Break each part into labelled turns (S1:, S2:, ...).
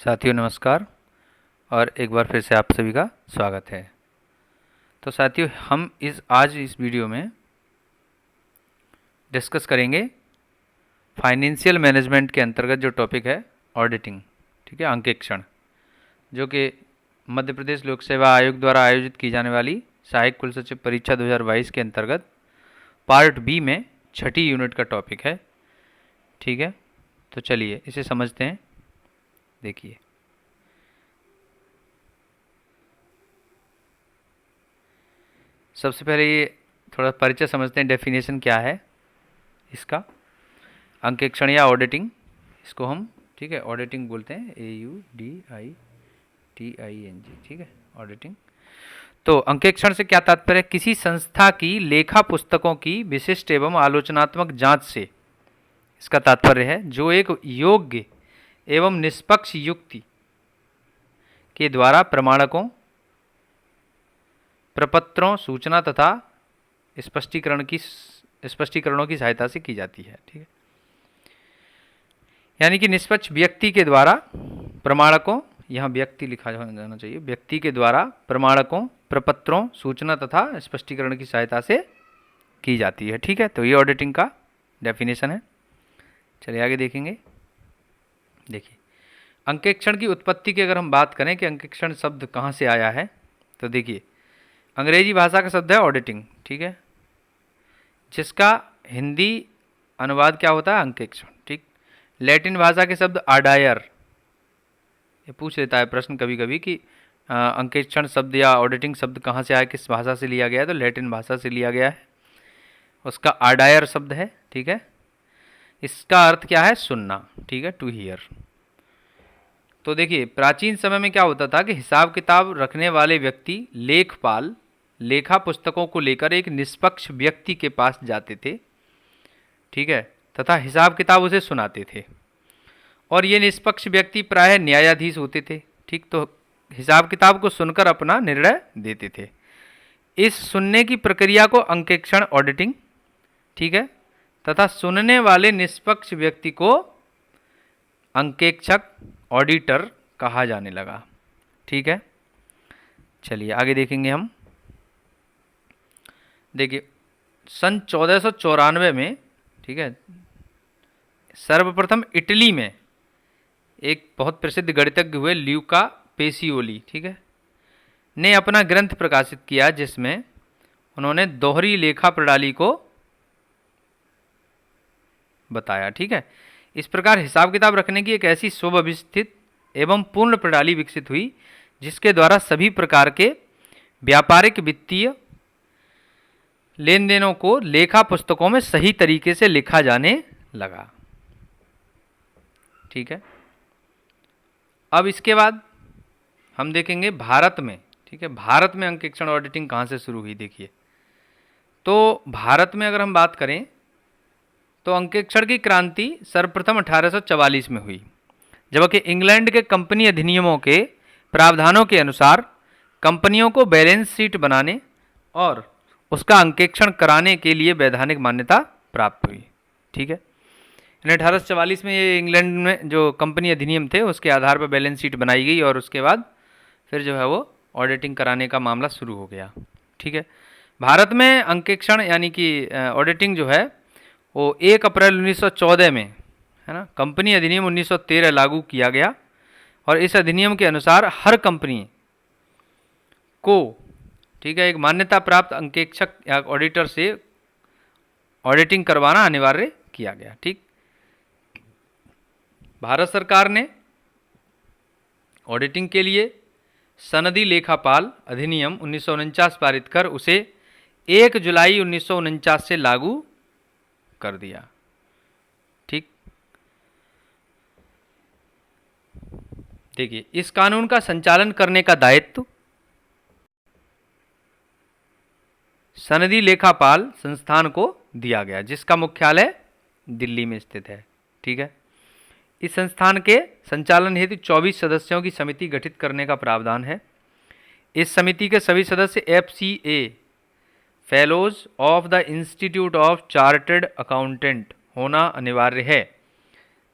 S1: साथियों नमस्कार और एक बार फिर से आप सभी का स्वागत है। तो साथियों हम आज इस वीडियो में डिस्कस करेंगे फाइनेंशियल मैनेजमेंट के अंतर्गत जो टॉपिक है ऑडिटिंग, ठीक है, अंकेक्षण, जो कि मध्य प्रदेश लोक सेवा आयोग द्वारा आयोजित की जाने वाली सहायक कुल सचिव परीक्षा 2022 के अंतर्गत पार्ट बी में छठी यूनिट का टॉपिक है। ठीक है, तो चलिए इसे समझते हैं। देखिए, सबसे पहले ये थोड़ा परिचय समझते हैं, डेफिनेशन क्या है इसका। अंकेक्षण या ऑडिटिंग, इसको हम, ठीक है, ऑडिटिंग बोलते हैं, AUDITING, ठीक है, ऑडिटिंग। तो अंकेक्षण से क्या तात्पर्य है? किसी संस्था की लेखा पुस्तकों की विशिष्ट एवं आलोचनात्मक जांच से इसका तात्पर्य है, जो एक योग्य एवं निष्पक्ष युक्ति के द्वारा प्रमाणकों, प्रपत्रों, सूचना तथा स्पष्टीकरणों की सहायता से की जाती है। ठीक है, यानी कि निष्पक्ष व्यक्ति के द्वारा प्रमाणकों, यहाँ व्यक्ति लिखा जाना चाहिए, व्यक्ति के द्वारा प्रमाणकों, प्रपत्रों, सूचना तथा स्पष्टीकरण की सहायता से की जाती है। ठीक है, तो ये ऑडिटिंग का डेफिनेशन है। चलिए आगे देखेंगे। देखिए, अंकेक्षण की उत्पत्ति की अगर हम बात करें कि अंकेक्षण शब्द कहाँ से आया है, तो देखिए, अंग्रेजी भाषा का शब्द है ऑडिटिंग, ठीक है, जिसका हिंदी अनुवाद क्या होता है? अंकेक्षण। ठीक, लैटिन भाषा के शब्द आडायर, ये पूछ लेता है प्रश्न कभी कभी कि अंकेक्षण शब्द या ऑडिटिंग शब्द कहाँ से आया, किस भाषा से लिया गया है, तो लैटिन भाषा से लिया गया है, उसका आडायर शब्द है। ठीक है, इसका अर्थ क्या है? सुनना, ठीक है, टू हियर। तो देखिए, प्राचीन समय में क्या होता था कि हिसाब किताब रखने वाले व्यक्ति लेखपाल लेखा पुस्तकों को लेकर एक निष्पक्ष व्यक्ति के पास जाते थे, ठीक है, तथा हिसाब किताब उसे सुनाते थे, और ये निष्पक्ष व्यक्ति प्रायः न्यायाधीश होते थे। ठीक, तो हिसाब किताब को सुनकर अपना निर्णय देते थे। इस सुनने की प्रक्रिया को अंकेक्षण, ऑडिटिंग, ठीक है, तथा सुनने वाले निष्पक्ष व्यक्ति को अंकेक्षक, ऑडिटर कहा जाने लगा। ठीक है, चलिए आगे देखेंगे हम। देखिए, सन 1494 में, ठीक है, सर्वप्रथम इटली में एक बहुत प्रसिद्ध गणितज्ञ हुए ल्यूका पेसियोली, ठीक है, ने अपना ग्रंथ प्रकाशित किया, जिसमें उन्होंने दोहरी लेखा प्रणाली को बताया। ठीक है, इस प्रकार हिसाब किताब रखने की एक ऐसी सुव्यवस्थित एवं पूर्ण प्रणाली विकसित हुई, जिसके द्वारा सभी प्रकार के व्यापारिक वित्तीय लेन देनों को लेखा पुस्तकों में सही तरीके से लिखा जाने लगा। ठीक है, अब इसके बाद हम देखेंगे भारत में, ठीक है, भारत में अंकेक्षण ऑडिटिंग कहाँ से शुरू हुई। देखिए, तो भारत में अगर हम बात करें तो अंकेक्षण की क्रांति सर्वप्रथम 1844 में हुई, जबकि इंग्लैंड के कंपनी अधिनियमों के प्रावधानों के अनुसार कंपनियों को बैलेंस शीट बनाने और उसका अंकेक्षण कराने के लिए वैधानिक मान्यता प्राप्त हुई। ठीक है, 1844 में ये इंग्लैंड में जो कंपनी अधिनियम थे उसके आधार पर बैलेंस शीट बनाई गई, और उसके बाद फिर जो है वो ऑडिटिंग कराने का मामला शुरू हो गया। ठीक है, भारत में अंकेक्षण यानी कि ऑडिटिंग जो है वो 1 अप्रैल 1914 में, है ना, कंपनी अधिनियम 1913 लागू किया गया, और इस अधिनियम के अनुसार हर कंपनी को, ठीक है, एक मान्यता प्राप्त अंकेक्षक या ऑडिटर से ऑडिटिंग करवाना अनिवार्य किया गया। ठीक, भारत सरकार ने ऑडिटिंग के लिए सनदी लेखापाल अधिनियम 1949 पारित कर उसे 1 जुलाई 1949 से लागू कर दिया। ठीक, देखिए, इस कानून का संचालन करने का दायित्व सनदी लेखापाल संस्थान को दिया गया, जिसका मुख्यालय दिल्ली में स्थित है। ठीक है, इस संस्थान के संचालन हेतु 24 सदस्यों की समिति गठित करने का प्रावधान है। इस समिति के सभी सदस्य FCA fellows of the institute of chartered accountant होना अनिवार्य है।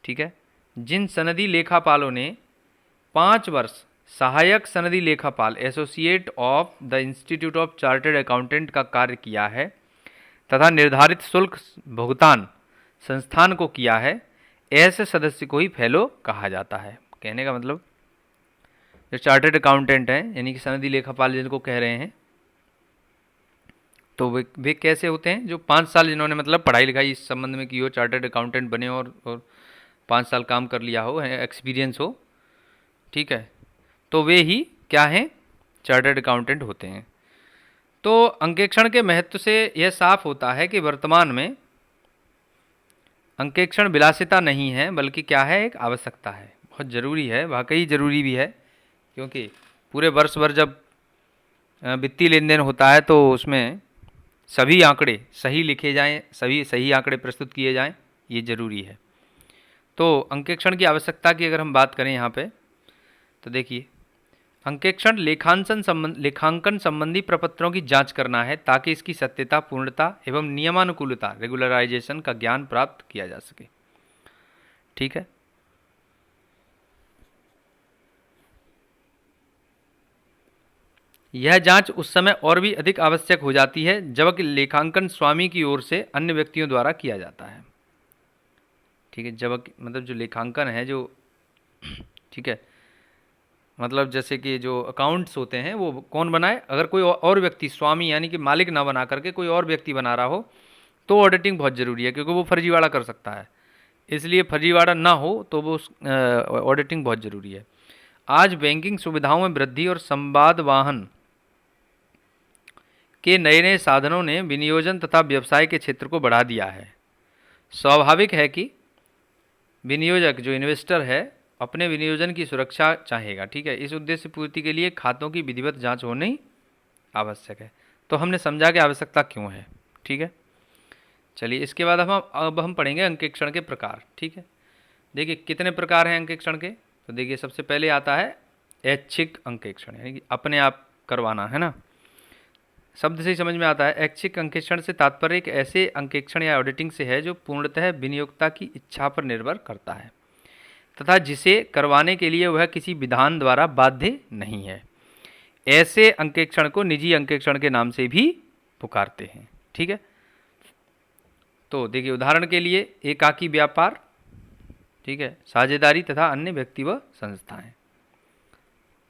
S1: ठीक है, जिन सनदी लेखापालों ने 5 वर्ष सहायक सनदी लेखापाल associate of the institute of chartered accountant का कार्य किया है तथा निर्धारित शुल्क भुगतान संस्थान को किया है, ऐसे सदस्य को ही फेलो कहा जाता है। कहने का मतलब जो चार्टर्ड अकाउंटेंट हैं यानी कि सनदी लेखापाल जिनको कह रहे हैं, तो वे कैसे होते हैं? जो 5 साल जिन्होंने मतलब पढ़ाई लिखाई इस संबंध में की हो, चार्टर्ड अकाउंटेंट बने और 5 साल काम कर लिया हो, एक्सपीरियंस हो, ठीक है, तो वे ही क्या हैं? चार्टर्ड अकाउंटेंट होते हैं। तो अंकेक्षण के महत्व से यह साफ होता है कि वर्तमान में अंकेक्षण विलासिता नहीं है, बल्कि क्या है? एक आवश्यकता है, बहुत ज़रूरी है, वाकई ज़रूरी भी है, क्योंकि पूरे वर्ष भर जब वित्तीय लेन देन होता है तो उसमें सभी आंकड़े सही लिखे जाएं, सभी सही आंकड़े प्रस्तुत किए जाएं, ये ज़रूरी है। तो अंकेक्षण की आवश्यकता की अगर हम बात करें यहाँ पे, तो देखिए, अंकेक्षण लेखांकन संबंधी प्रपत्रों की जांच करना है ताकि इसकी सत्यता, पूर्णता एवं नियमानुकूलता रेगुलराइजेशन का ज्ञान प्राप्त किया जा सके। ठीक है, यह जांच उस समय और भी अधिक आवश्यक हो जाती है जबकि लेखांकन स्वामी की ओर से अन्य व्यक्तियों द्वारा किया जाता है। ठीक है, जबकि मतलब जो लेखांकन है जो, ठीक है, मतलब जैसे कि जो अकाउंट्स होते हैं वो कौन बनाए? अगर कोई और व्यक्ति, स्वामी यानी कि मालिक ना बना करके कोई और व्यक्ति बना रहा हो तो ऑडिटिंग बहुत ज़रूरी है, क्योंकि वो फर्जीवाड़ा कर सकता है। इसलिए फर्जीवाड़ा ना हो तो वो ऑडिटिंग बहुत ज़रूरी है। आज बैंकिंग सुविधाओं में वृद्धि और संवाद वाहन के नए नए साधनों ने विनियोजन तथा व्यवसाय के क्षेत्र को बढ़ा दिया है। स्वाभाविक है कि विनियोजक जो इन्वेस्टर है अपने विनियोजन की सुरक्षा चाहेगा। ठीक है, इस उद्देश्य पूर्ति के लिए खातों की विधिवत जांच होनी आवश्यक है। तो हमने समझा कि आवश्यकता क्यों है। ठीक है, चलिए इसके बाद अब हम पढ़ेंगे अंकेक्षण के प्रकार। ठीक है, देखिए कितने प्रकार हैं अंकेक्षण के। तो देखिए सबसे पहले आता है ऐच्छिक अंकेक्षण, यानी कि अपने आप करवाना, है ना, शब्द से ही समझ में आता है। ऐच्छिक अंकेक्षण से तात्पर्य एक ऐसे अंकेक्षण या ऑडिटिंग से है जो पूर्णतः विनियोक्ता की इच्छा पर निर्भर करता है तथा जिसे करवाने के लिए वह किसी विधान द्वारा बाध्य नहीं है। ऐसे अंकेक्षण को निजी अंकेक्षण के नाम से भी पुकारते हैं। ठीक है, तो देखिए उदाहरण के लिए एकाकी व्यापार, ठीक है, साझेदारी तथा अन्य व्यक्ति व संस्थाएं।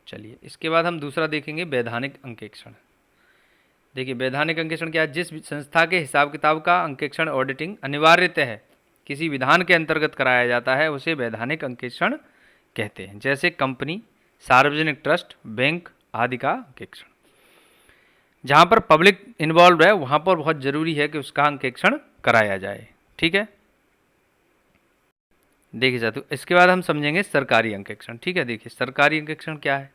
S1: चलिए इसके बाद हम दूसरा देखेंगे वैधानिक अंकेक्षण। देखिए वैधानिक अंकेक्षण क्या है? जिस संस्था के हिसाब किताब का अंकेक्षण ऑडिटिंग अनिवार्यतः किसी विधान के अंतर्गत कराया जाता है उसे वैधानिक अंकेक्षण कहते हैं। जैसे कंपनी, सार्वजनिक ट्रस्ट, बैंक आदि का अंकेक्षण। जहाँ पर पब्लिक इन्वॉल्व है वहाँ पर बहुत ज़रूरी है कि उसका अंकेक्षण कराया जाए। ठीक है, देखिए साथियों इसके बाद हम समझेंगे सरकारी अंकेक्षण। ठीक है, देखिए सरकारी अंकेक्षण क्या है?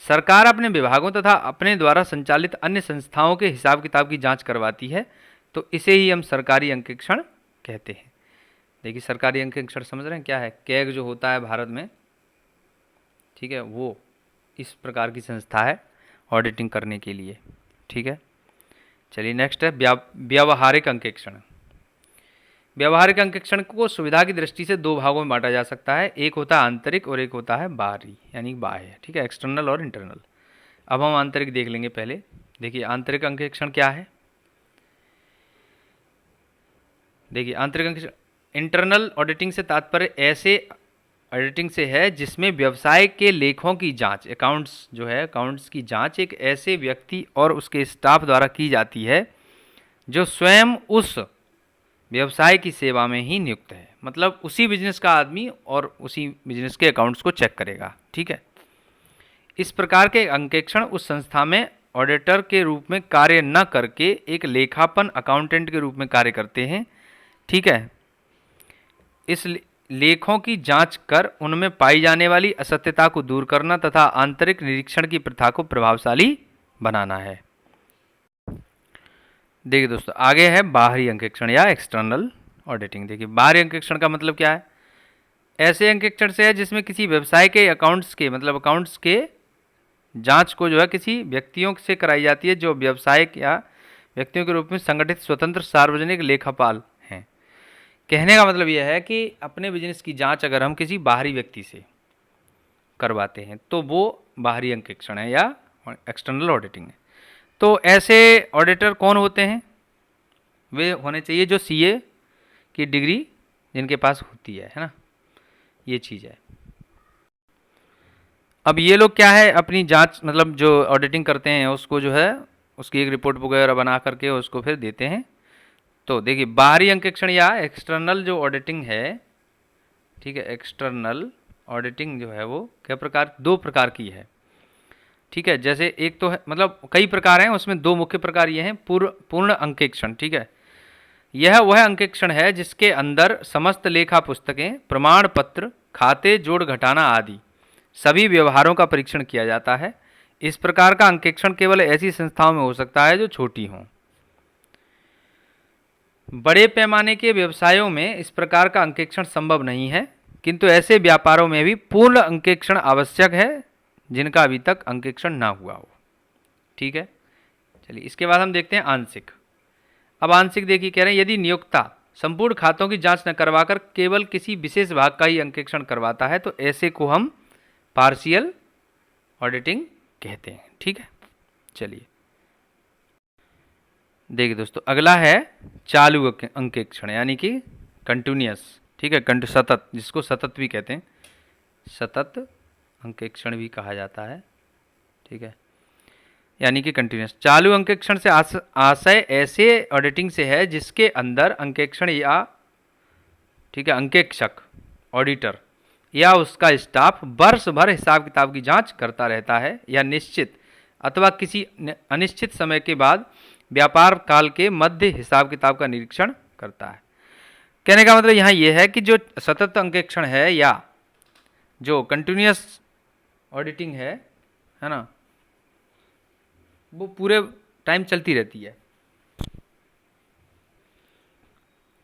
S1: सरकार अपने विभागों तथा अपने द्वारा संचालित अन्य संस्थाओं के हिसाब किताब की जांच करवाती है, तो इसे ही हम सरकारी अंकेक्षण कहते हैं। देखिए सरकारी अंकेक्षण समझ रहे हैं क्या है? कैग जो होता है भारत में, ठीक है, वो इस प्रकार की संस्था है ऑडिटिंग करने के लिए। ठीक है, चलिए नेक्स्ट है व्यावहारिक अंकेक्षण। व्यावहारिक अंकेक्षण को सुविधा की दृष्टि से दो भागों में बांटा जा सकता है, एक होता है आंतरिक और एक होता है बाहरी यानी बाह्य। ठीक है, एक्सटर्नल और इंटरनल। अब हम आंतरिक देख लेंगे पहले। देखिए आंतरिक अंकेक्षण क्या है? देखिए आंतरिक अंकेक्षण, इंटरनल ऑडिटिंग से तात्पर्य ऐसे ऑडिटिंग से है जिसमें व्यवसाय के लेखों की जांच, अकाउंट्स जो है, अकाउंट्स की जांच एक ऐसे व्यक्ति और उसके स्टाफ द्वारा की जाती है जो स्वयं उस व्यवसाय की सेवा में ही नियुक्त है। मतलब उसी बिजनेस का आदमी और उसी बिजनेस के अकाउंट्स को चेक करेगा। ठीक है, इस प्रकार के अंकेक्षण उस संस्था में ऑडिटर के रूप में कार्य न करके एक लेखापन अकाउंटेंट के रूप में कार्य करते हैं। ठीक है, इस लेखों की जांच कर उनमें पाई जाने वाली असत्यता को दूर करना तथा आंतरिक निरीक्षण की प्रथा को प्रभावशाली बनाना है। देखिए दोस्तों आगे है बाहरी अंकेक्षण या एक्सटर्नल ऑडिटिंग। देखिए बाहरी अंकेक्षण का मतलब क्या है? ऐसे अंकेक्षण से है जिसमें किसी व्यवसाय के अकाउंट्स के, मतलब अकाउंट्स के जांच को जो है किसी व्यक्तियों से कराई जाती है जो व्यवसायिक या व्यक्तियों के रूप में संगठित स्वतंत्र सार्वजनिक लेखापाल हैं। कहने का मतलब यह है कि अपने बिजनेस की जांच अगर हम किसी बाहरी व्यक्ति से करवाते हैं तो वो बाहरी अंकेक्षण है या एक्सटर्नल ऑडिटिंग है। तो ऐसे ऑडिटर कौन होते हैं? वे होने चाहिए जो सीए की डिग्री जिनके पास होती है ना, ये चीज़ है। अब ये लोग क्या है, अपनी जांच मतलब जो ऑडिटिंग करते हैं उसको जो है उसकी एक रिपोर्ट वगैरह बना करके उसको फिर देते हैं। तो देखिए बाहरी अंकेक्षण या एक्सटर्नल जो ऑडिटिंग है, ठीक है, एक्सटर्नल ऑडिटिंग जो है वो क्या प्रकार, दो प्रकार की है, ठीक है। जैसे एक तो है मतलब कई प्रकार हैं, उसमें दो मुख्य प्रकार ये हैं। पूर्ण अंकेक्षण, ठीक है, यह वह अंकेक्षण है जिसके अंदर समस्त लेखा पुस्तकें, प्रमाण पत्र, खाते, जोड़ घटाना आदि सभी व्यवहारों का परीक्षण किया जाता है। इस प्रकार का अंकेक्षण केवल ऐसी संस्थाओं में हो सकता है जो छोटी हों। बड़े पैमाने के व्यवसायों में इस प्रकार का अंकेक्षण संभव नहीं है, किंतु ऐसे व्यापारों में भी पूर्ण अंकेक्षण आवश्यक है जिनका अभी तक अंकेक्षण ना हुआ हो, ठीक है। चलिए इसके बाद हम देखते हैं आंशिक। अब आंशिक देखिए, कह रहे हैं यदि नियोक्ता संपूर्ण खातों की जांच न करवाकर केवल किसी विशेष भाग का ही अंकेक्षण करवाता है तो ऐसे को हम पार्शियल ऑडिटिंग कहते हैं, ठीक है। चलिए देखिए दोस्तों, अगला है चालू अंकेक्षण यानी कि कंटिन्यूअस, ठीक है, सतत, जिसको सतत भी कहते हैं, सतत अंकेक्षण भी कहा जाता है, ठीक है, यानी कि कंटिन्यूअस। चालू अंकेक्षण से आशय ऐसे ऑडिटिंग से है जिसके अंदर अंकेक्षण या, ठीक है, अंकेक्षक ऑडिटर या उसका स्टाफ वर्ष भर हिसाब किताब की जांच करता रहता है या निश्चित अथवा किसी अनिश्चित समय के बाद व्यापार काल के मध्य हिसाब किताब का निरीक्षण करता है। कहने का मतलब यहाँ ये है कि जो सतत अंकेक्षण है या जो कंटिन्यूअस ऑडिटिंग है ना, वो पूरे टाइम चलती रहती है,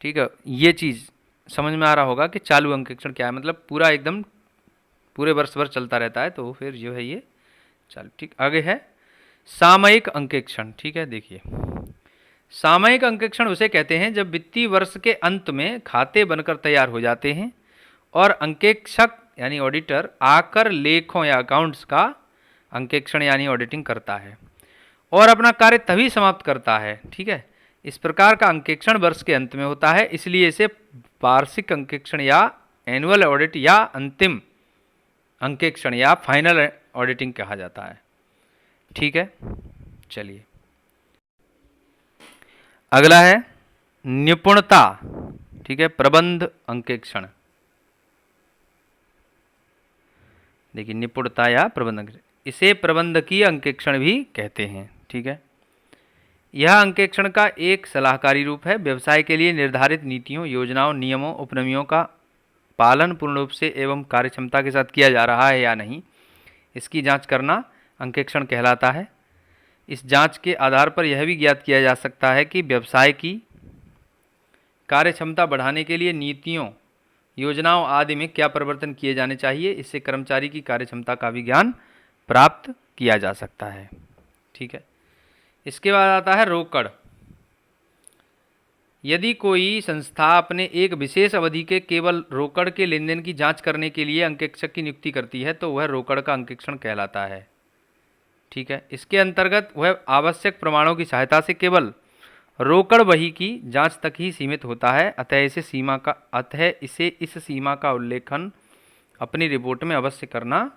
S1: ठीक है। ये चीज़ समझ में आ रहा होगा कि चालू अंकेक्षण क्या है, मतलब पूरा एकदम पूरे वर्ष भर चलता रहता है, तो फिर जो है ये चालू, ठीक। आगे है सामयिक अंकेक्षण, ठीक है। देखिए सामयिक अंकेक्षण उसे कहते हैं जब वित्तीय वर्ष के अंत में खाते बनकर तैयार हो जाते हैं और अंकेक्षक यानी ऑडिटर आकर लेखों या अकाउंट्स का अंकेक्षण यानी ऑडिटिंग करता है और अपना कार्य तभी समाप्त करता है, ठीक है। इस प्रकार का अंकेक्षण वर्ष के अंत में होता है, इसलिए इसे वार्षिक अंकेक्षण या एनुअल ऑडिट या अंतिम अंकेक्षण या फाइनल ऑडिटिंग कहा जाता है, ठीक है। चलिए अगला है निपुणता, ठीक है, प्रबंध अंकेक्षण। देखिए निपुणता या प्रबंध अंकेक्षण, इसे प्रबंधकीय अंकेक्षण भी कहते हैं, ठीक है। यह अंकेक्षण का एक सलाहकारी रूप है। व्यवसाय के लिए निर्धारित नीतियों, योजनाओं, नियमों, उपनियमों का पालन पूर्ण रूप से एवं कार्यक्षमता के साथ किया जा रहा है या नहीं, इसकी जांच करना अंकेक्षण कहलाता है। इस जांच के आधार पर यह भी ज्ञात किया जा सकता है कि व्यवसाय की कार्यक्षमता बढ़ाने के लिए नीतियों, योजनाओं आदि में क्या परिवर्तन किए जाने चाहिए। इससे कर्मचारी की कार्यक्षमता का भी ज्ञान प्राप्त किया जा सकता है, ठीक है। इसके बाद आता है रोकड़। यदि कोई संस्था अपने एक विशेष अवधि के केवल रोकड़ के लेन देन की जांच करने के लिए अंकेक्षक की नियुक्ति करती है तो वह रोकड़ का अंकेक्षण कहलाता है, ठीक है। इसके अंतर्गत वह आवश्यक प्रमाणों की सहायता से केवल रोकड़ बही की जांच तक ही सीमित होता है, अतः इसे इस सीमा का उल्लेखन अपनी रिपोर्ट में अवश्य करना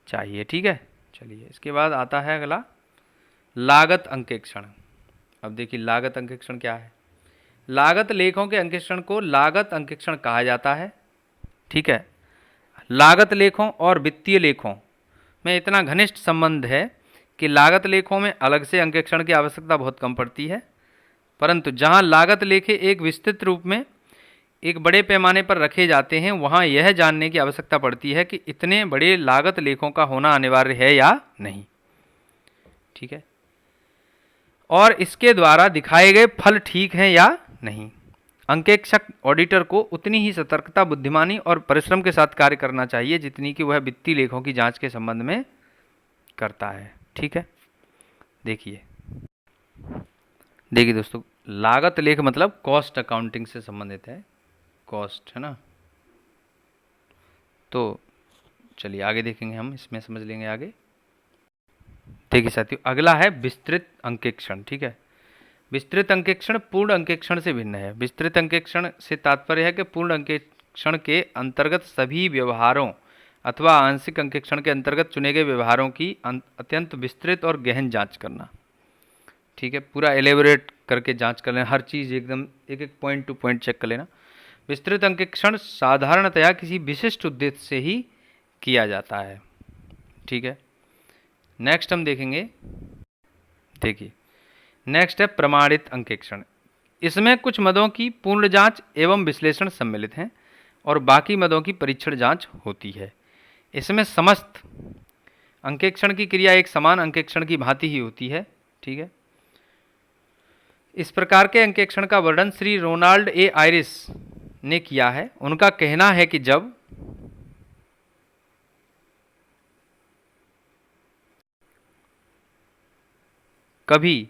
S1: चाहिए, ठीक है। चलिए इसके बाद आता है अगला लागत अंकेक्षण। अब देखिए लागत अंकेक्षण क्या है। लागत लेखों के अंकेक्षण को लागत अंकेक्षण कहा जाता है, ठीक है। लागत लेखों और वित्तीय लेखों में इतना घनिष्ठ संबंध है कि लागत लेखों में अलग से अंकेक्षण की आवश्यकता बहुत कम पड़ती है, परंतु जहां लागत लेखे एक विस्तृत रूप में एक बड़े पैमाने पर रखे जाते हैं वहां यह जानने की आवश्यकता पड़ती है कि इतने बड़े लागत लेखों का होना अनिवार्य है या नहीं, ठीक है, और इसके द्वारा दिखाए गए फल ठीक हैं या नहीं। अंकेक्षक ऑडिटर को उतनी ही सतर्कता, बुद्धिमानी और परिश्रम के साथ कार्य करना चाहिए जितनी कि वह वित्तीय लेखों की जांच के संबंध में करता है, ठीक है। देखिए दोस्तों, लागत लेख मतलब कॉस्ट अकाउंटिंग से संबंधित है, कॉस्ट है ना। तो चलिए आगे देखेंगे, हम इसमें समझ लेंगे आगे। देखिए साथियों, अगला है विस्तृत अंकेक्षण। ठीक है, विस्तृत अंकेक्षण पूर्ण अंकेक्षण से भिन्न है। विस्तृत अंकेक्षण से तात्पर्य है कि पूर्ण अंकेक्षण के अंतर्गत सभी व्यवहारों अथवा आंशिक अंकेक्षण के अंतर्गत चुने गए व्यवहारों की अत्यंत विस्तृत और गहन जांच करना। ठीक है, पूरा एलेबोरेट करके जांच कर लेना, हर चीज़ एकदम एक एक पॉइंट टू पॉइंट चेक कर लेना। विस्तृत अंकेक्षण साधारणतया किसी विशिष्ट उद्देश्य से ही किया जाता है। ठीक है, नेक्स्ट हम देखेंगे। देखिए नेक्स्ट है प्रमाणित अंकेक्षण। इसमें कुछ मदों की पूर्ण जांच एवं विश्लेषण सम्मिलित हैं और बाकी मदों की परीक्षण जांच होती है। इसमें समस्त अंकेक्षण की क्रिया एक समान अंकेक्षण की भांति ही होती है। ठीक है, इस प्रकार के अंकेक्षण का वर्णन श्री रोनाल्ड ए आयरिस ने किया है। उनका कहना है कि जब कभी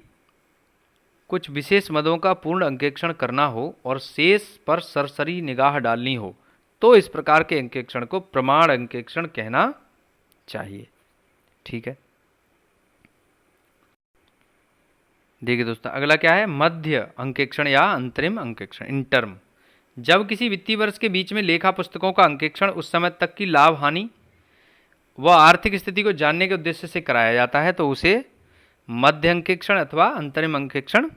S1: कुछ विशेष मदों का पूर्ण अंकेक्षण करना हो और शेष पर सरसरी निगाह डालनी हो तो इस प्रकार के अंकेक्षण को प्रमाण अंकेक्षण कहना चाहिए। ठीक है, देखिए दोस्तों, अगला क्या है, मध्य अंकेक्षण या अंतरिम अंकेक्षण, इंटर्म। जब किसी वित्तीय वर्ष के बीच में लेखा पुस्तकों का अंकेक्षण उस समय तक की लाभ हानि व आर्थिक स्थिति को जानने के उद्देश्य से कराया जाता है तो उसे मध्य अंकेक्षण अथवा अंतरिम अंकेक्षण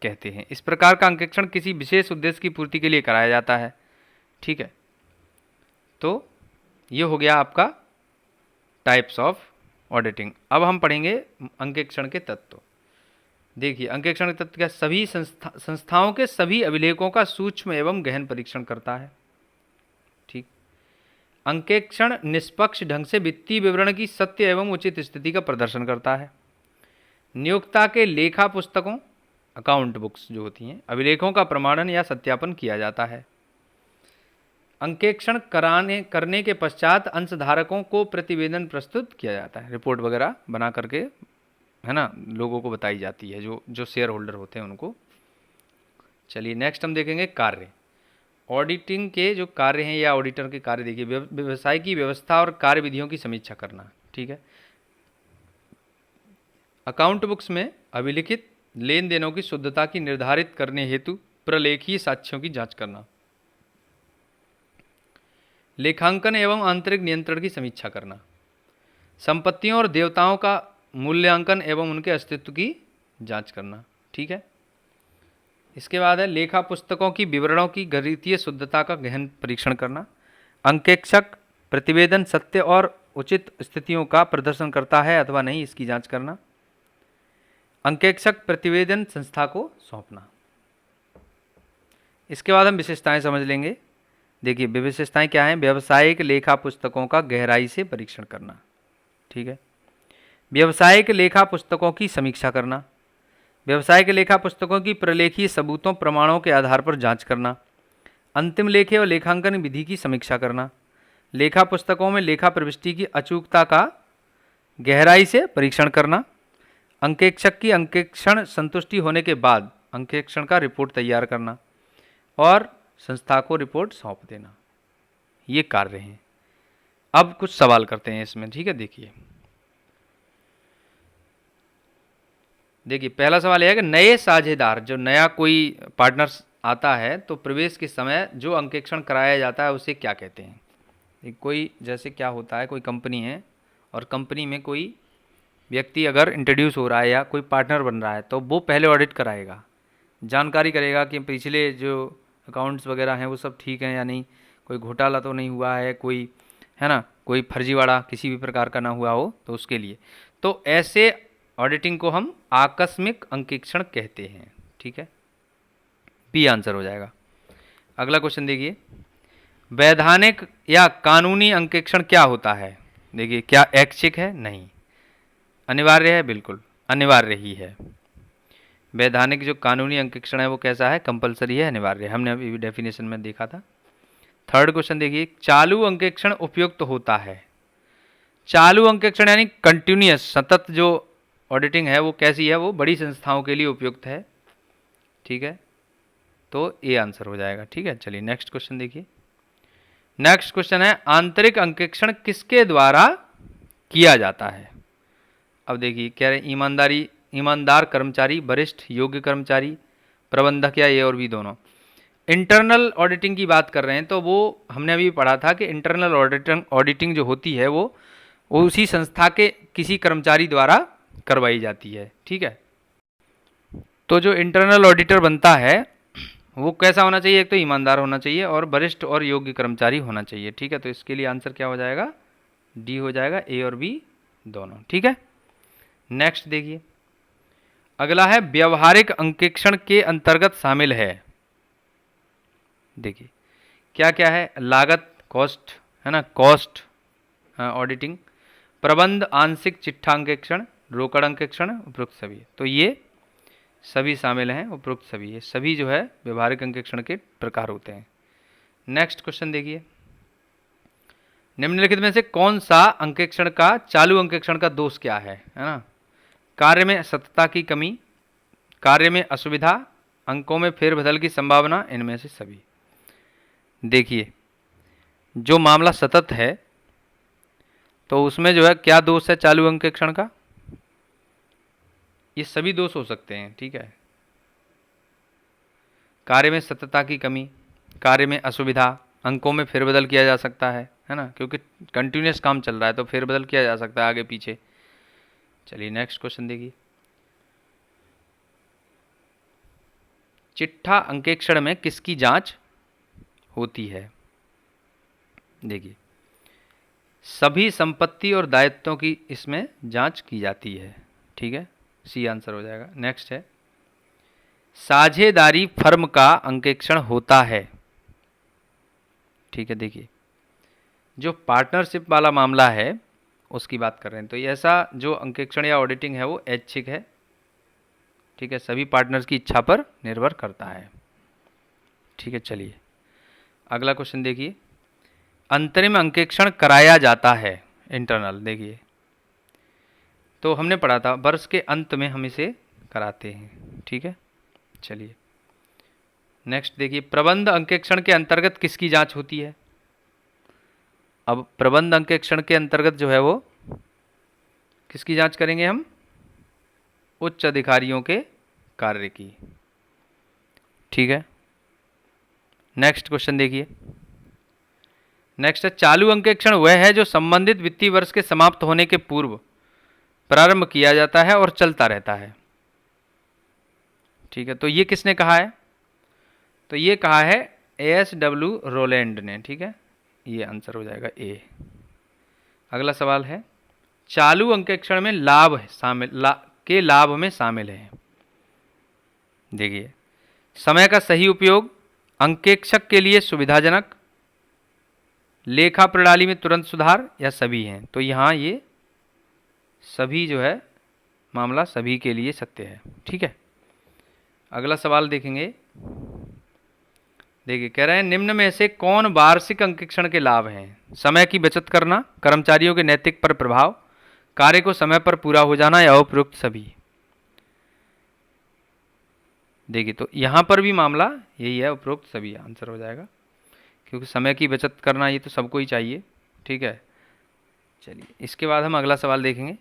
S1: कहते हैं। इस प्रकार का अंकेक्षण किसी विशेष उद्देश्य की पूर्ति के लिए कराया जाता है। ठीक है, तो ये हो गया आपका टाइप्स ऑफ ऑडिटिंग। अब हम पढ़ेंगे अंकेक्षण के तत्व। देखिए अंकेक्षण के तत्व क्या, सभी संस्थाओं के सभी अभिलेखों का सूक्ष्म एवं गहन परीक्षण करता है। ठीक, अंकेक्षण निष्पक्ष ढंग से वित्तीय विवरण की सत्य एवं उचित स्थिति का प्रदर्शन करता है। नियोक्ता के लेखा पुस्तकों अकाउंट बुक्स जो होती हैं अभिलेखों का प्रमाणन या सत्यापन किया जाता है। अंकेक्षण करने के पश्चात अंशधारकों को प्रतिवेदन प्रस्तुत किया जाता है, रिपोर्ट वगैरह बना करके, है ना, लोगों को बताई जाती है, जो शेयर होल्डर होते हैं उनको। चलिए नेक्स्ट हम देखेंगे कार्य। ऑडिटिंग के जो कार्य हैं या ऑडिटर के कार्य, देखिए व्यवसाय की व्यवस्था और कार्य विधियों की समीक्षा करना। ठीक है, अकाउंट बुक्स में अभिलिखित लेन देनों की शुद्धता की निर्धारित करने हेतु प्रलेखीय साक्ष्यों की जांच करना। लेखांकन एवं आंतरिक नियंत्रण की समीक्षा करना। संपत्तियों और देवताओं का मूल्यांकन एवं उनके अस्तित्व की जांच करना। ठीक है, इसके बाद है लेखा पुस्तकों की विवरणों की गणितीय शुद्धता का गहन परीक्षण करना। अंकेक्षक प्रतिवेदन सत्य और उचित स्थितियों का प्रदर्शन करता है अथवा नहीं, इसकी जांच करना। अंकेक्षक प्रतिवेदन संस्था को सौंपना। इसके बाद हम विशेषताएं समझ लेंगे। देखिए विशेषताएं क्या हैं, व्यावसायिक लेखा पुस्तकों का गहराई से परीक्षण करना। ठीक है, व्यावसायिक लेखा पुस्तकों की समीक्षा करना। व्यावसायिक लेखा पुस्तकों की प्रलेखीय सबूतों प्रमाणों के आधार पर जांच करना। अंतिम लेखे और लेखांकन विधि की समीक्षा करना। लेखा पुस्तकों में लेखा प्रविष्टि की अचूकता का गहराई से परीक्षण करना। अंकेक्षक की अंकेक्षण संतुष्टि होने के बाद अंकेक्षण का रिपोर्ट तैयार करना और संस्था को रिपोर्ट सौंप देना। ये कार्य हैं। अब कुछ सवाल करते हैं इसमें। ठीक है, देखिए पहला सवाल यह है कि नए साझेदार, जो नया कोई पार्टनर्स आता है तो प्रवेश के समय जो अंकेक्षण कराया जाता है उसे क्या कहते हैं। कोई जैसे क्या होता है, कोई कंपनी है और कंपनी में कोई व्यक्ति अगर इंट्रोड्यूस हो रहा है या कोई पार्टनर बन रहा है तो वो पहले ऑडिट कराएगा, जानकारी करेगा कि पिछले जो अकाउंट्स वगैरह हैं वो सब ठीक हैं या नहीं, कोई घोटाला तो नहीं हुआ है, कोई, है ना, कोई फर्जीवाड़ा किसी भी प्रकार का ना हुआ हो, तो उसके लिए तो ऐसे ऑडिटिंग को हम आकस्मिक अंकेक्षण कहते हैं। ठीक है, बी आंसर हो जाएगा। अगला क्वेश्चन देखिए, वैधानिक या कानूनी अंकेक्षण क्या होता है। देखिए क्या ऐच्छिक है, नहीं, अनिवार्य है, बिल्कुल अनिवार्य ही है। वैधानिक जो कानूनी अंकेक्षण है वो कैसा है, कंपलसरी है, अनिवार्य है, हमने अभी डेफिनेशन में देखा था। थर्ड क्वेश्चन देखिए, चालू अंकेक्षण उपयुक्त होता है। चालू अंकेक्षण यानी कंटिन्यूअस सतत जो ऑडिटिंग है वो कैसी है, वो बड़ी संस्थाओं के लिए उपयुक्त है। ठीक है, तो ए आंसर हो जाएगा। ठीक है, चलिए नेक्स्ट क्वेश्चन देखिए, नेक्स्ट क्वेश्चन है आंतरिक अंकेक्षण किसके द्वारा किया जाता है। अब देखिए कह रहे ईमानदार कर्मचारी, वरिष्ठ योग्य कर्मचारी, प्रबंधक या ए और बी दोनों। इंटरनल ऑडिटिंग की बात कर रहे हैं तो वो हमने अभी पढ़ा था कि इंटरनल ऑडिटिंग जो होती है वो उसी संस्था के किसी कर्मचारी द्वारा करवाई जाती है। ठीक है, तो जो इंटरनल ऑडिटर बनता है वो कैसा होना चाहिए, एक तो ईमानदार होना चाहिए और वरिष्ठ और योग्य कर्मचारी होना चाहिए। ठीक है, तो इसके लिए आंसर क्या हो जाएगा, डी हो जाएगा, ए और बी दोनों। ठीक है, नेक्स्ट देखिए अगला है व्यवहारिक अंकेक्षण के अंतर्गत शामिल है। देखिए क्या क्या है, लागत कॉस्ट है ना, कॉस्ट ऑडिटिंग, प्रबंध आंशिक चिट्ठा अंकेक्षण, रोकड़ अंकेक्षण, उपरोक्त सभी। तो ये सभी शामिल हैं, उपरोक्त सभी, ये सभी जो है व्यवहारिक अंकेक्षण के प्रकार होते हैं। नेक्स्ट क्वेश्चन देखिए निम्नलिखित में से कौन सा अंकेक्षण का चालू अंकेक्षण का दोष क्या है ना, कार्य में सततता की कमी, कार्य में असुविधा, अंकों में फेरबदल की संभावना, इनमें से सभी। देखिए जो मामला सतत है तो उसमें जो है क्या दोष है चालू अंकेक्षण का, ये सभी दोष हो सकते हैं। ठीक है, कार्य में सततता की कमी, कार्य में असुविधा, अंकों में फेरबदल किया जा सकता है ना, क्योंकि कंटिन्यूस काम चल रहा है तो फेरबदल किया जा सकता है आगे पीछे। चलिए नेक्स्ट क्वेश्चन देखिए चिट्ठा अंकेक्षण में किसकी जांच होती है। देखिए सभी संपत्ति और दायित्वों की इसमें जांच की जाती है। ठीक है, सी आंसर हो जाएगा। नेक्स्ट है साझेदारी फर्म का अंकेक्षण होता है। ठीक है, देखिए जो पार्टनरशिप वाला मामला है उसकी बात कर रहे हैं, तो ये ऐसा जो अंकेक्षण या ऑडिटिंग है वो ऐच्छिक है। ठीक है, सभी पार्टनर्स की इच्छा पर निर्भर करता है। ठीक है, चलिए अगला क्वेश्चन देखिए अंतरिम अंकेक्षण कराया जाता है इंटरनल। देखिए तो हमने पढ़ा था वर्ष के अंत में हम इसे कराते हैं। ठीक है, चलिए नेक्स्ट देखिए प्रबंध अंकेक्षण के अंतर्गत किसकी जांच होती है। अब प्रबंध अंकेक्षण के अंतर्गत जो है वो किसकी जांच करेंगे हम, उच्च अधिकारियों के कार्य की। ठीक है, नेक्स्ट क्वेश्चन देखिए नेक्स्ट है चालू अंकेक्षण वह है जो संबंधित वित्तीय वर्ष के समाप्त होने के पूर्व प्रारंभ किया जाता है और चलता रहता है। ठीक है, तो ये किसने कहा है, तो ये कहा है ASW रोलैंड ने। ठीक है, ये आंसर हो जाएगा ए। अगला सवाल है चालू अंकेक्षण में लाभ शामिल के लाभ में शामिल है। देखिए समय का सही उपयोग, अंकेक्षक के लिए सुविधाजनक, लेखा प्रणाली में तुरंत सुधार, या सभी हैं। तो यहाँ ये सभी जो है मामला सभी के लिए सत्य है। ठीक है, अगला सवाल देखेंगे। देखिए कह रहे हैं निम्न में से कौन वार्षिक अंकेक्षण के लाभ हैं, समय की बचत करना, कर्मचारियों के नैतिक पर प्रभाव, कार्य को समय पर पूरा हो जाना, या उपयुक्त सभी। देखिए तो यहाँ पर भी मामला यही है, उपरोक्त सभी आंसर हो जाएगा, क्योंकि समय की बचत करना ये तो सबको ही चाहिए। ठीक है, चलिए इसके बाद हम अगला सवाल देखेंगे।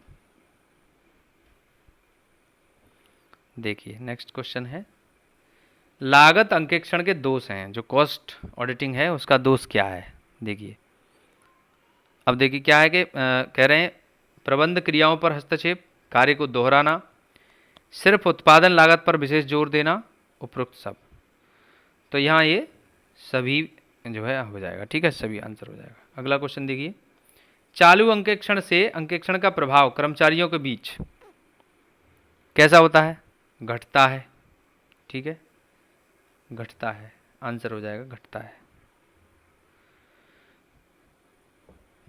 S1: देखिए नेक्स्ट क्वेश्चन है लागत अंकेक्षण के दोष हैं, जो कॉस्ट ऑडिटिंग है उसका दोष क्या है। देखिए अब देखिए क्या है कि कह रहे हैं प्रबंध क्रियाओं पर हस्तक्षेप, कार्य को दोहराना, सिर्फ उत्पादन लागत पर विशेष जोर देना, उपरोक्त सब। तो यहाँ ये सभी जो है हो जाएगा। ठीक है, सभी आंसर हो जाएगा। अगला क्वेश्चन देखिए चालू अंकेक्षण से अंकेक्षण का प्रभाव कर्मचारियों के बीच कैसा होता है, घटता है। ठीक है, घटता है, आंसर हो जाएगा घटता है।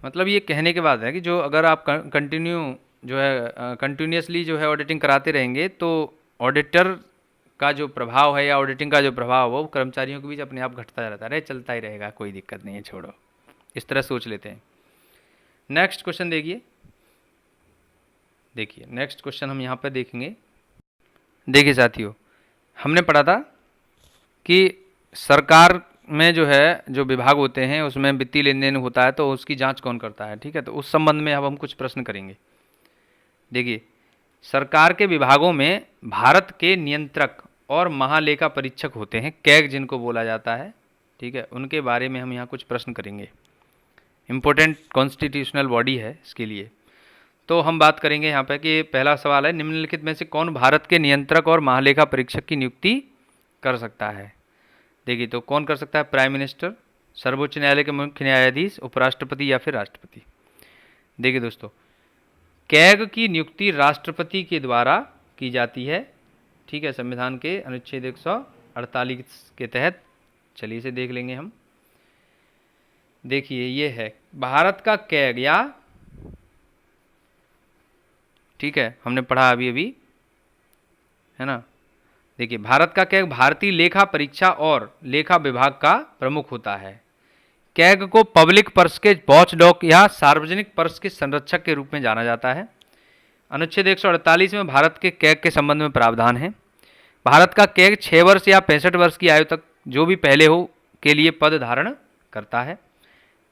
S1: मतलब ये कहने के बाद है कि जो अगर आप कंटिन्यूसली जो है ऑडिटिंग कराते रहेंगे तो ऑडिटर का जो प्रभाव है या ऑडिटिंग का जो प्रभाव है वो कर्मचारियों के बीच अपने आप घटता रहता है, चलता ही रहेगा, कोई दिक्कत नहीं है, छोड़ो, इस तरह सोच लेते हैं। नेक्स्ट क्वेश्चन देखिए नेक्स्ट क्वेश्चन हम यहाँ पर देखेंगे। देखिए साथियों हमने पढ़ा था कि सरकार में जो है जो विभाग होते हैं उसमें वित्तीय लेन देन होता है तो उसकी जांच कौन करता है, ठीक है। तो उस संबंध में अब हम कुछ प्रश्न करेंगे। देखिए, सरकार के विभागों में भारत के नियंत्रक और महालेखा परीक्षक होते हैं, कैग जिनको बोला जाता है, ठीक है। उनके बारे में हम यहाँ कुछ प्रश्न करेंगे। इम्पोर्टेंट कॉन्स्टिट्यूशनल बॉडी है इसके लिए। तो हम बात करेंगे यहाँ पे कि पहला सवाल है, निम्नलिखित में से कौन भारत के नियंत्रक और महालेखा परीक्षक की नियुक्ति कर सकता है। देखिए, तो कौन कर सकता है, प्राइम मिनिस्टर, सर्वोच्च न्यायालय के मुख्य न्यायाधीश, उपराष्ट्रपति या फिर राष्ट्रपति। देखिए दोस्तों, कैग की नियुक्ति राष्ट्रपति के द्वारा की जाती है, ठीक है, संविधान के अनुच्छेद 148 के तहत। चलिए इसे देख लेंगे हम। देखिए, ये है भारत का कैग, या ठीक है, हमने पढ़ा अभी अभी, है ना। देखिए, भारत का कैग भारतीय लेखा परीक्षा और लेखा विभाग का प्रमुख होता है। कैग को पब्लिक पर्स के वॉचडॉग या सार्वजनिक पर्स के संरक्षक के रूप में जाना जाता है। अनुच्छेद 148 में भारत के कैग के संबंध में प्रावधान है। भारत का कैग 6 वर्ष या 65 वर्ष की आयु तक जो भी पहले हो के लिए पद धारण करता है।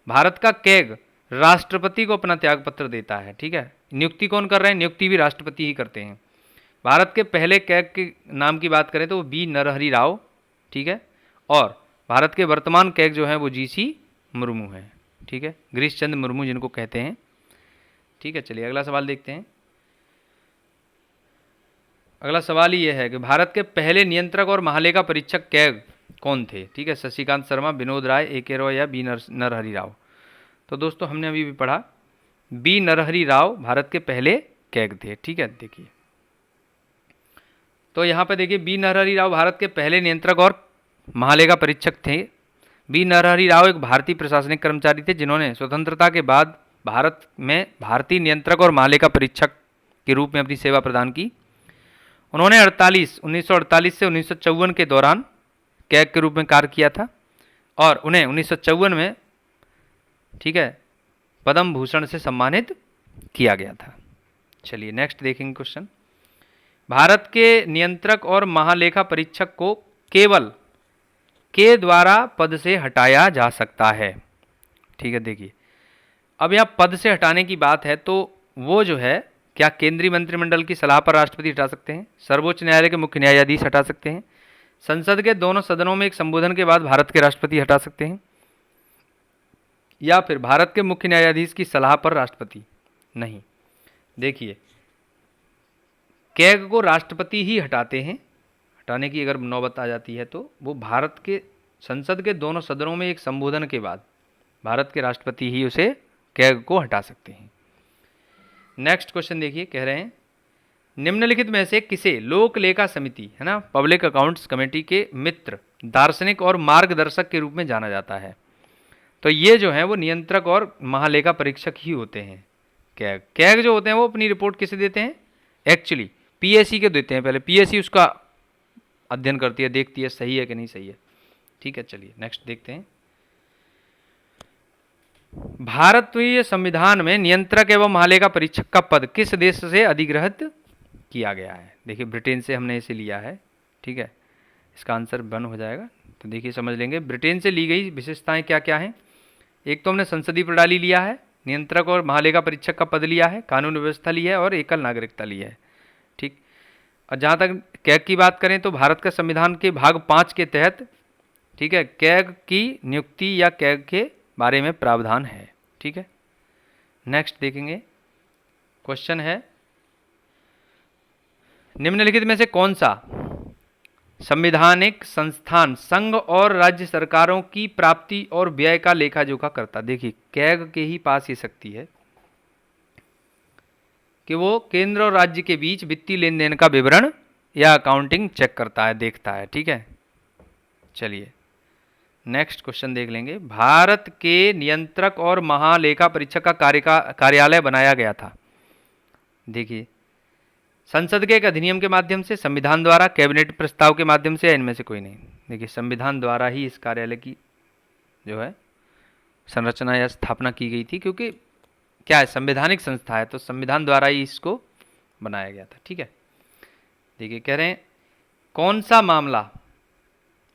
S1: भारत का कैग राष्ट्रपति को अपना त्यागपत्र देता है, ठीक है। नियुक्ति कौन कर रहे हैं, नियुक्ति भी राष्ट्रपति ही करते हैं। भारत के पहले कैग के नाम की बात करें तो वो बी नरहरि राव, ठीक है। और भारत के वर्तमान कैग जो है वो जीसी मुर्मू है, ठीक है, गिरीश चंद्र मुर्मू जिनको कहते हैं, ठीक है। चलिए अगला सवाल देखते हैं। अगला सवाल ये है कि भारत के पहले नियंत्रक और महालेखा परीक्षक कैग कौन थे, ठीक है। शशिकांत शर्मा, विनोद राय, ए.के. रॉय या बी नरहरि राव। तो दोस्तों, हमने अभी भी पढ़ा, बी नरहरि राव भारत के पहले कैग थे, ठीक है। देखिए, तो यहाँ पे देखिए, बी नरहरि राव भारत के पहले नियंत्रक और महालेखा परीक्षक थे। बी नरहरि राव एक भारतीय प्रशासनिक कर्मचारी थे जिन्होंने स्वतंत्रता के बाद भारत में भारतीय नियंत्रक और महालेखा परीक्षक के रूप में अपनी सेवा प्रदान की। उन्होंने 1948 से 1954 के दौरान कैग के रूप में कार्य किया था और उन्हें 1954 में, ठीक है, पद्म भूषण से सम्मानित किया गया था। चलिए नेक्स्ट देखेंगे क्वेश्चन। भारत के नियंत्रक और महालेखा परीक्षक को केवल के द्वारा पद से हटाया जा सकता है, ठीक है। देखिए, अब यहाँ पद से हटाने की बात है तो वो जो है, क्या केंद्रीय मंत्रिमंडल की सलाह पर राष्ट्रपति हटा सकते हैं, सर्वोच्च न्यायालय के मुख्य न्यायाधीश हटा सकते हैं, संसद के दोनों सदनों में एक संबोधन के बाद भारत के राष्ट्रपति हटा सकते हैं, या फिर भारत के मुख्य न्यायाधीश की सलाह पर राष्ट्रपति नहीं। देखिए, कैग को राष्ट्रपति ही हटाते हैं। हटाने की अगर नौबत आ जाती है तो वो भारत के संसद के दोनों सदनों में एक संबोधन के बाद भारत के राष्ट्रपति ही उसे, कैग को हटा सकते हैं। नेक्स्ट क्वेश्चन देखिए, कह रहे हैं निम्नलिखित में से किसे लोक लेखा समिति, है ना, पब्लिक अकाउंट्स कमेटी के मित्र, दार्शनिक और मार्गदर्शक के रूप में जाना जाता है। तो ये जो है वो नियंत्रक और महालेखा परीक्षक ही होते हैं। कैग जो होते हैं वो अपनी रिपोर्ट किसे देते हैं, एक्चुअली पीएससी के देते हैं। पहले पीएससी उसका अध्ययन करती है, देखती है सही है कि नहीं सही है, ठीक है। चलिए नेक्स्ट देखते हैं। भारतीय संविधान में नियंत्रक एवं महालेखा परीक्षक का पद किस देश से अधिग्रहित किया गया है। देखिए, ब्रिटेन से हमने इसे लिया है, ठीक है। इसका आंसर 1 हो जाएगा। तो देखिए समझ लेंगे ब्रिटेन से ली गई विशेषताएं क्या क्या हैं। एक तो हमने संसदीय प्रणाली लिया है, नियंत्रक और महालेखा परीक्षक का पद लिया है, कानून व्यवस्था ली है और एकल नागरिकता ली है, ठीक। और जहाँ तक कैग की बात करें तो भारत का संविधान के भाग 5 के तहत, ठीक है, कैग की नियुक्ति या कैग के बारे में प्रावधान है, ठीक है। नेक्स्ट देखेंगे, क्वेश्चन है निम्नलिखित में से कौन सा संवैधानिक संस्थान संघ और राज्य सरकारों की प्राप्ति और व्यय का लेखा जोखा करता। देखिए, कैग के ही पास ये शक्ति है कि वो केंद्र और राज्य के बीच वित्तीय लेन देन का विवरण या अकाउंटिंग चेक करता है, देखता है, ठीक है। चलिए नेक्स्ट क्वेश्चन देख लेंगे। भारत के नियंत्रक और महालेखा परीक्षक का कार्यालय बनाया गया था। देखिए, संसद के एक अधिनियम के माध्यम से, संविधान द्वारा, कैबिनेट प्रस्ताव के माध्यम से, या इनमें से कोई नहीं। देखिए, संविधान द्वारा ही इस कार्यालय की जो है संरचना या स्थापना की गई थी, क्योंकि क्या है, संवैधानिक संस्था है तो संविधान द्वारा ही इसको बनाया गया था, ठीक है। देखिए, कह रहे हैं कौन सा मामला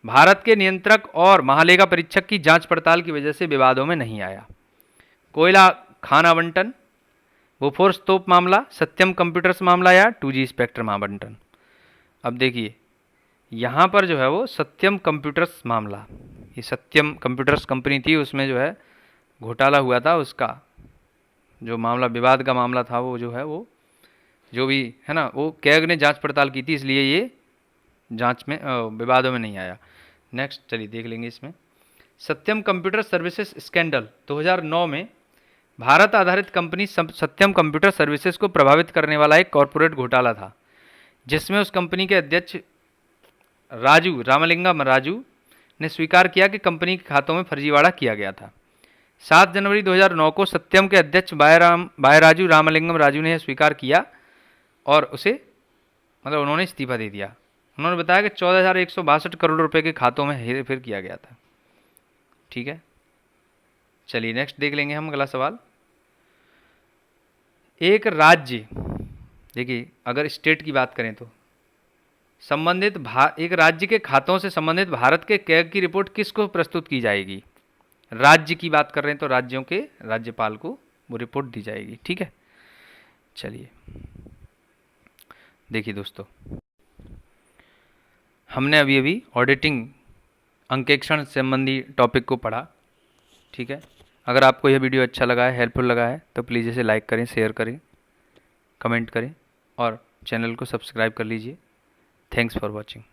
S1: भारत के नियंत्रक और महालेखा परीक्षक की जांच पड़ताल की वजह से विवादों में नहीं आया। कोयला खान आवंटन, बोफोर्स तोप मामला, सत्यम कंप्यूटर्स मामला या 2G स्पेक्ट्रम आवंटन। अब देखिए यहाँ पर जो है वो सत्यम कंप्यूटर्स मामला, ये सत्यम कंप्यूटर्स कंपनी थी, उसमें जो है घोटाला हुआ था, उसका जो मामला विवाद का मामला था वो जो है वो जो भी है ना वो कैग ने जांच पड़ताल की थी, इसलिए ये जांच में विवादों में नहीं आया। नेक्स्ट चलिए देख लेंगे इसमें। सत्यम कंप्यूटर सर्विसेज स्कैंडल 2009 में भारत आधारित कंपनी सत्यम कंप्यूटर सर्विसेज को प्रभावित करने वाला एक कॉरपोरेट घोटाला था, जिसमें उस कंपनी के अध्यक्ष रामलिंगम राजू ने स्वीकार किया कि कंपनी के खातों में फर्जीवाड़ा किया गया था। 7 जनवरी 2009 को सत्यम के अध्यक्ष बायराजू रामलिंगम राजू ने यह स्वीकार किया और उसे मतलब उन्होंने इस्तीफा दे दिया। उन्होंने बताया कि 14,162 करोड़ रुपए के खातों में हेरफेर किया गया था। ठीक है, चलिए नेक्स्ट देख लेंगे हम अगला सवाल। एक राज्य, देखिए अगर स्टेट की बात करें तो संबंधित एक राज्य के खातों से संबंधित भारत के कैग की रिपोर्ट किसको प्रस्तुत की जाएगी? राज्य की बात कर रहे हैं तो राज्यों के राज्यपाल को वो रिपोर्ट दी जाएगी। ठीक है, चलिए देखिए दोस्तों, हमने अभी अभी ऑडिटिंग अंकेक्षण संबंधी टॉपिक को पढ़ा। ठीक है, अगर आपको यह वीडियो अच्छा लगा है, हेल्पफुल लगा है तो प्लीज़ इसे लाइक करें, शेयर करें, कमेंट करें और चैनल को सब्सक्राइब कर लीजिए। Thanks for watching.